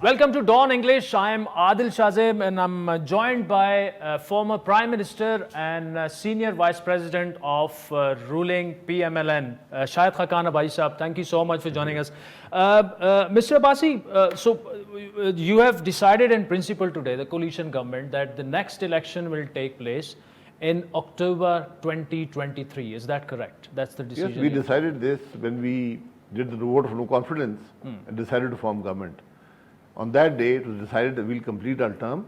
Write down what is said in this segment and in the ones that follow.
Welcome to Dawn English. I am Adil Shahzeb and I'm joined by former Prime Minister and Senior Vice President of ruling PMLN, Shahid Khaqan Abbasi. Thank you so much for joining us. Mr. Abbasi, you have decided in principle today, the coalition government, that the next election will take place in October 2023. Is that correct? That's the decision. Yes, we decided this when we did the vote of no confidence and decided to form government. On that day, it was decided that we'll complete our term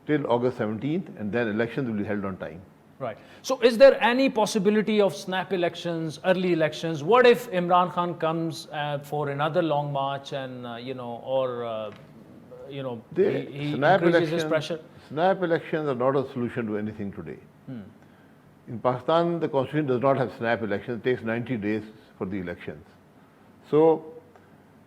till August 17th and then elections will be held on time. Right. So is there any possibility of snap elections, early elections? What if Imran Khan comes for another long march and, he increases his pressure? Snap elections are not a solution to anything today. In Pakistan, the constitution does not have snap elections. It takes 90 days for the elections. So,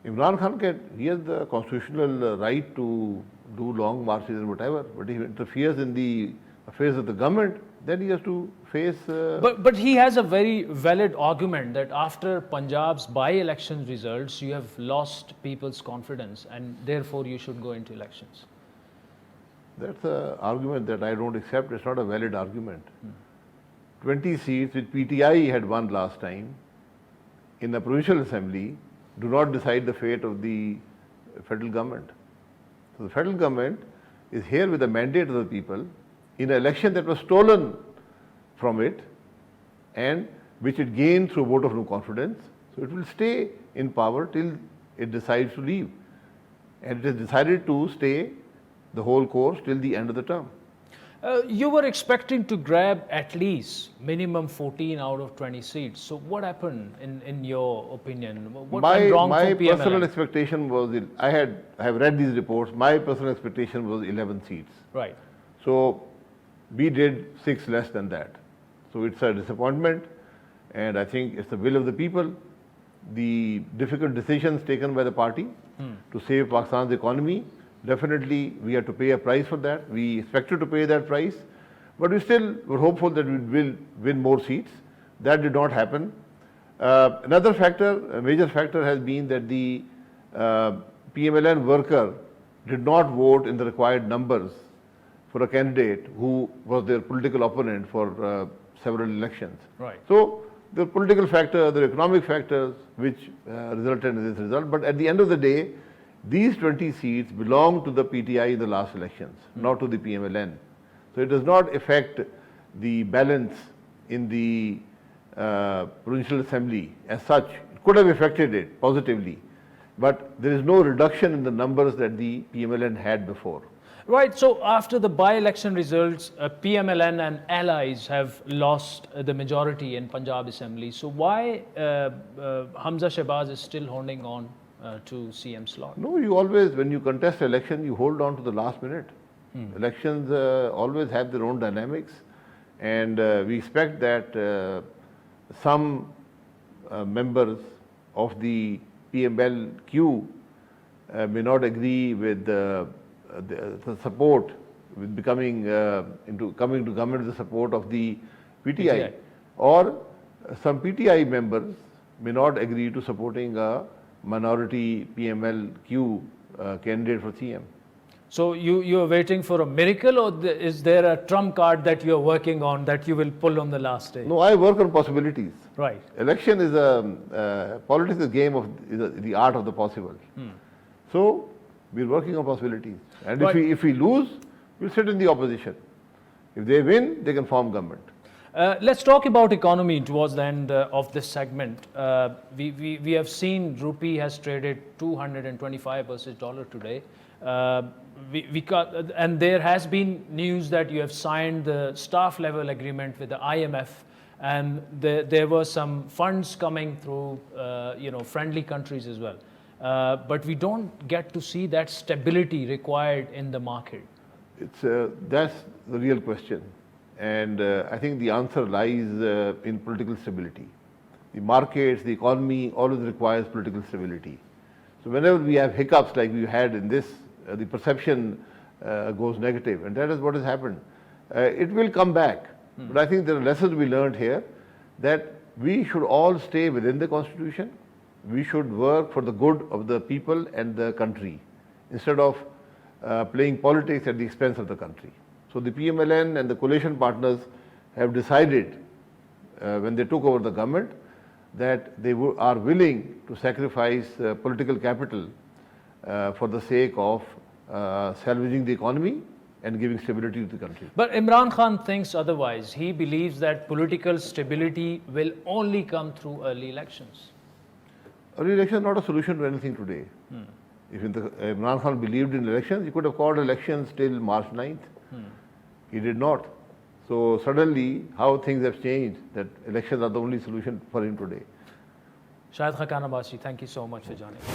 Imran Khan he has the constitutional right to do long marches and whatever, but if he interferes in the affairs of the government, then he has to face... But he has a very valid argument that after Punjab's by-election results, you have lost people's confidence and therefore you should go into elections. That's an argument that I don't accept. It's not a valid argument. 20 seats which PTI had won last time in the provincial assembly do not decide the fate of the federal government. So the federal government is here with a mandate of the people in an election that was stolen from it and which it gained through a vote of no confidence. So it will stay in power till it decides to leave. And it has decided to stay the whole course till the end of the term. You were expecting to grab at least minimum 14 out of 20 seats. So what happened in your opinion? What went wrong my for PMLN? personal expectation was, I have read these reports, my personal expectation was 11 seats. Right. So we did 6 less than that. So it's a disappointment and I think it's the will of the people. The difficult decisions taken by the party to save Pakistan's economy, definitely we have to pay a price for that. We expected to pay that price, but we still were hopeful that we will win more seats. That did not happen. Another factor, a major factor has been that the PMLN worker did not vote in the required numbers for a candidate who was their political opponent for several elections. Right. So the political factor, the economic factors which resulted in this result, but at the end of the day, these 20 seats belong to the PTI in the last elections, not to the PMLN. So it does not affect the balance in the provincial assembly as such. It could have affected it positively, but there is no reduction in the numbers that the PMLN had before. Right. So after the by-election results, PMLN and allies have lost the majority in Punjab Assembly. So why Hamza Shahbaz is still holding on to CM slot? No, you always, when you contest election, you hold on to the last minute. Elections always have their own dynamics, and we expect that some members of the PMLQ may not agree with the support, with coming to government with the support of the PTI, or some PTI members may not agree to supporting a minority PMLQ candidate for CM. So you are waiting for a miracle, or is there a trump card that you are working on that you will pull on the last day? No, I work on possibilities. Right. Election is politics is a game of the art of the possible. So we're working on possibilities, and if we lose, we'll sit in the opposition. If they win, they can form government. Let's talk about economy towards the end of this segment. We have seen rupee has traded 225 versus dollar today. And there has been news that you have signed the staff level agreement with the IMF, and there were some funds coming through friendly countries as well. But we don't get to see that stability required in the market. That's the real question. And I think the answer lies in political stability. The markets, the economy always requires political stability. So whenever we have hiccups like we had in this, the perception goes negative, and that is what has happened. It will come back. But I think there are lessons we learned here that we should all stay within the constitution. We should work for the good of the people and the country. instead of playing politics at the expense of the country. So the PMLN and the coalition partners have decided when they took over the government that they are willing to sacrifice political capital for the sake of salvaging the economy and giving stability to the country. But Imran Khan thinks otherwise. He believes that political stability will only come through early elections. Early election is not a solution to anything today. If Imran Khan believed in elections, he could have called elections till March 9th. He did not. So suddenly, how things have changed, that elections are the only solution for him today. Shahid Khaqan Abbasi, thank you so much for joining us.